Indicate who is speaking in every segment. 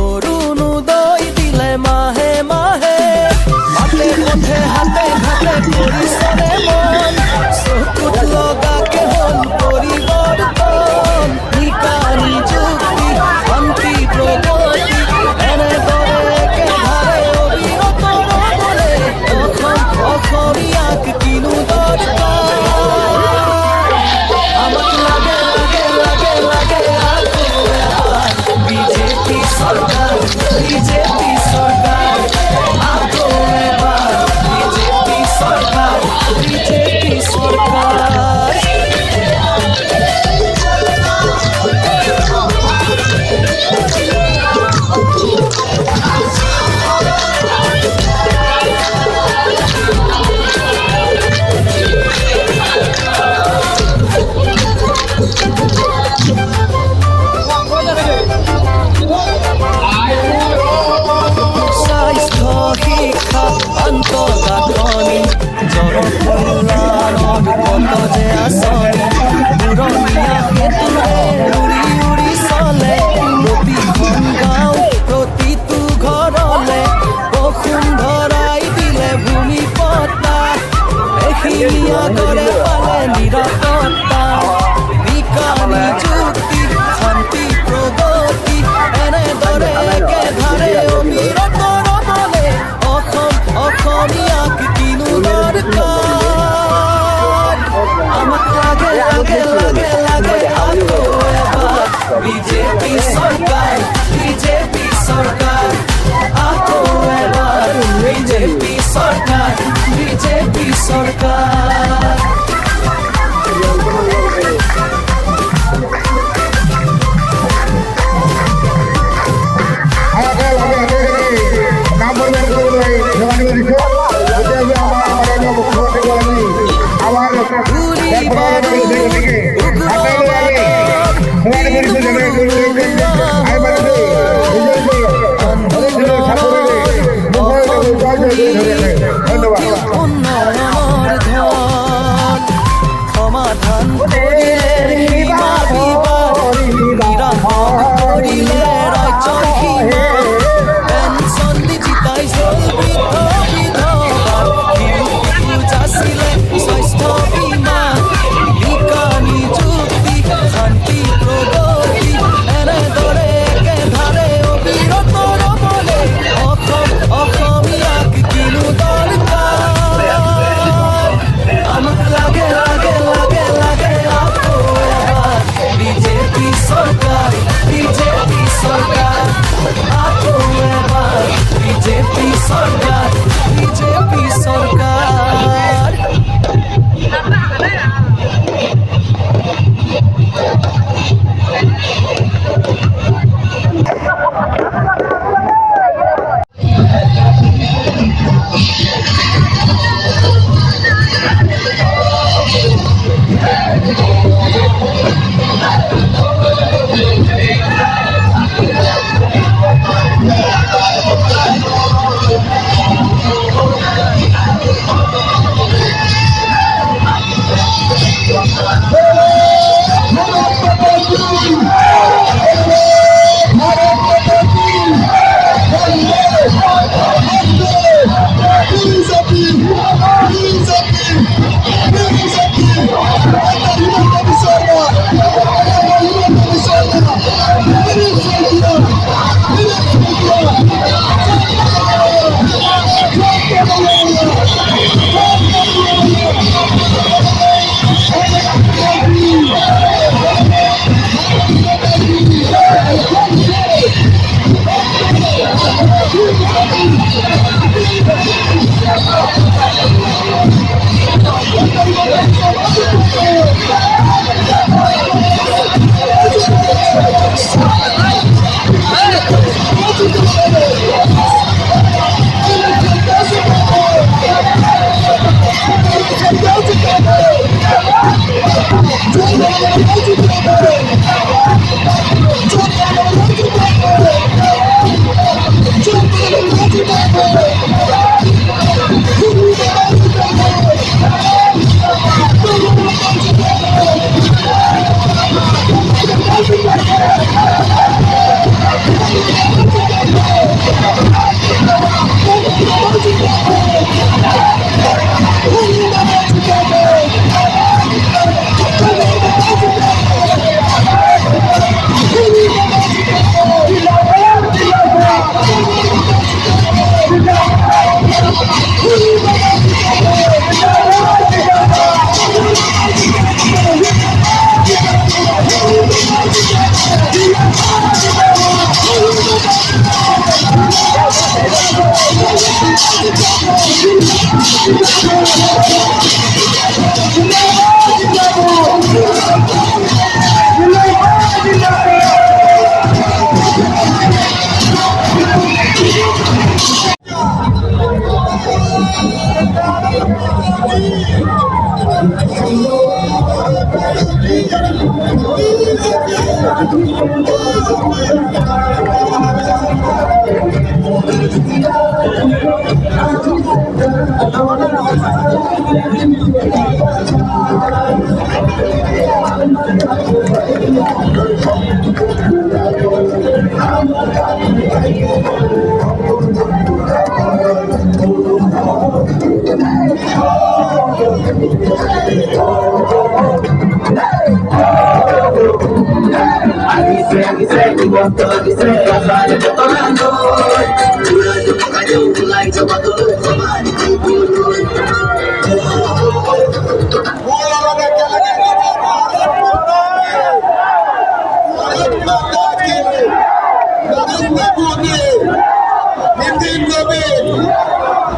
Speaker 1: অরুণোদয় দিলে মাহে মাহে হাতে পথে হাতে ঘাটে পরিসরে মন চকুত লগাকে হল পরিবর্তন নিকানি যুক্তি শান্তি প্রগতি এনেদৰে একেধাৰে অবিৰত ৰ'বলে অসমীয়াক কিনো দৰকাৰ আমাক লাগে লাগে লাগে লাগে বিজেপি সরকার বিজেপি সরকার আকৌ এবার বিজেপি সরকার বিজেপি সরকার আন্তঃগাঁথনি জনকল্যাণৰ কত যে আঁচনি পুৰণীয়া সেতুৰে উৰি উৰি চলে প্ৰতিখন গাঁও প্ৰতিটো ঘৰলে বসুন্ধৰাই দিলে ভূমি পট্টা এশিঙীয়া গড়ে পালে নিৰাপত্তা বিজ্ঞানী যুক্তি শান্তি প্ৰগতি এনেদৰে একেধাৰে অবিৰত ৰ'বলে অসমীয়াক কিনো দৰকাৰ আমাক লাগে লাগে লাগে লাগে আকৌ এবাৰ বিজেপি চৰকাৰ বিজেপি চৰকাৰ আকৌ এবাৰ বিজেপি চৰকাৰ বিজেপি চৰকাৰ ধন্যবাদ।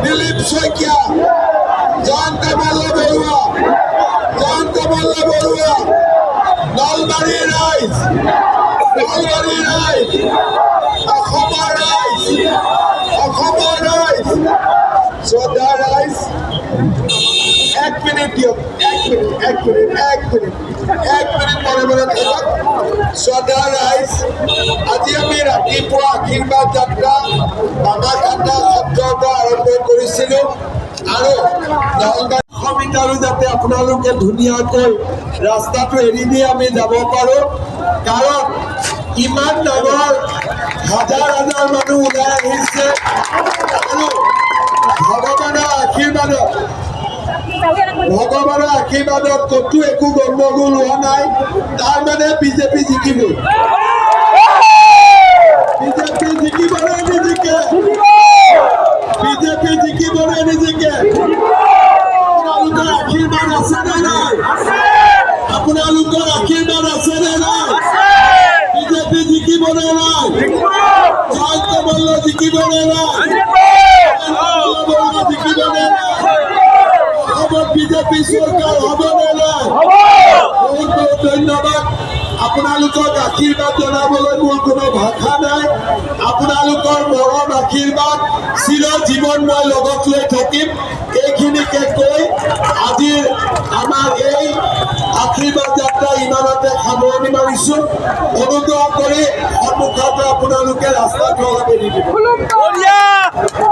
Speaker 2: दिलीप शैकिया जयंत मल्ल बरुआ नलबारी राइज শ্রদ্ধা রাইজ এক মিনিট মনে মনে থাকক শ্রদ্ধা ৰাইজ আজি আমি ৰাতিপুৱা আশীৰ্বাদ যাত্ৰা বামাখান্দা সত্ৰৰ পৰা আৰম্ভ কৰিছিলোঁ আৰু নলবাৰী মিটাৰো যাতে আপোনালোকে ধুনীয়াকৈ ৰাস্তাটো এৰি দি আমি যাব পাৰোঁ কাৰণ ইমান ডাঙৰ হাজাৰ হাজাৰ মানুহ ওলাই আহিছে আৰু ভগৱানৰ আশীৰ্বাদত ক'তো একো গণ্ডগোল হোৱা নাই তাৰ মানে বিজেপি জিকিব আপোনালোকৰ আশীৰ্বাদ আছে নে নাই বিজেপি জিকিব নে নাই জয়ন্ত মল্ল জিকিব নে নাই বিজেপি চৰকাৰ হ'ব নে নাই বহুত বহুত ধন্যবাদ আপোনালোকক আশীৰ্বাদ জনাবলৈ মোৰ কোনো ভাষা নাই আপোনালোকৰ মৰম আশীৰ্বাদ চিৰ জীৱন মই লগত লৈ থাকিম এইখিনিকে কৈ আজিৰ আমাৰ এই আশীৰ্বাদ যাত্ৰা ইমানতে সামৰণি মাৰিছোঁ অনুগ্ৰহ কৰি সন্মুখৰ পৰা আপোনালোকে ৰাস্তাত অলপ এৰি দিব